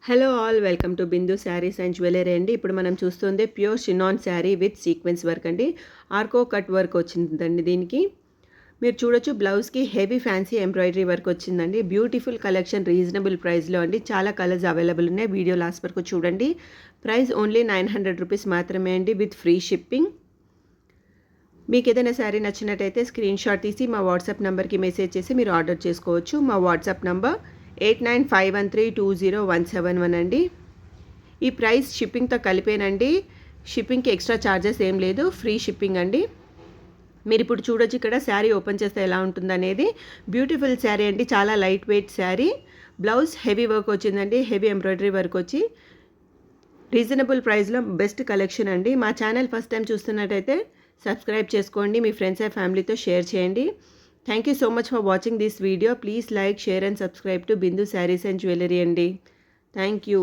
Hello all welcome to Bindu saris and jewellery అండి. ఇప్పుడు మనం చూస్తుంది pure షినాన్ sari with sequence work అండి. ఆర్కో కట్ వర్క్ వచ్చిందండి దీనికి. మీరు చూడొచ్చు బ్లౌజ్కి హెవీ ఫ్యాన్సీ ఎంబ్రాయిడరీ వర్క్ వచ్చిందండి. బ్యూటిఫుల్ కలెక్షన్ రీజనబుల్ ప్రైస్లో అండి. చాలా కలర్స్ అవైలబుల్ ఉన్నాయి. వీడియో లాస్ట్ వరకు చూడండి. ప్రైస్ ఓన్లీ 900 రూపీస్ మాత్రమే అండి విత్ ఫ్రీ షిప్పింగ్. మీకు ఏదైనా శారీ నచ్చినట్టయితే స్క్రీన్ షాట్ తీసి మా వాట్సాప్ నెంబర్కి మెసేజ్ చేసి మీరు ఆర్డర్ చేసుకోవచ్చు. మా వాట్సాప్ నంబర్ 8951320171 అండి. ఈ ప్రైస్ షిప్పింగ్తో కలిపేనండి. షిప్పింగ్కి ఎక్స్ట్రా ఛార్జెస్ ఏం లేదు, ఫ్రీ షిప్పింగ్ అండి. మీరు ఇప్పుడు చూడొచ్చు ఇక్కడ శారీ ఓపెన్ చేస్తే ఎలా ఉంటుందనేది. బ్యూటిఫుల్ శారీ అండి, చాలా light weight sari. Blouse heavy work వచ్చిందండి, హెవీ ఎంబ్రాయిడరీ వర్క్ వచ్చి రీజనబుల్ ప్రైస్లో బెస్ట్ కలెక్షన్ అండి. మా ఛానల్ ఫస్ట్ టైం చూస్తున్నట్టయితే సబ్స్క్రైబ్ చేసుకోండి, మీ ఫ్రెండ్స్ అండ్ ఫ్యామిలీతో షేర్ చేయండి. Thank you so much for watching this video. Please like, share and subscribe to Bindu Sarees and Jewellery అండి. Thank you.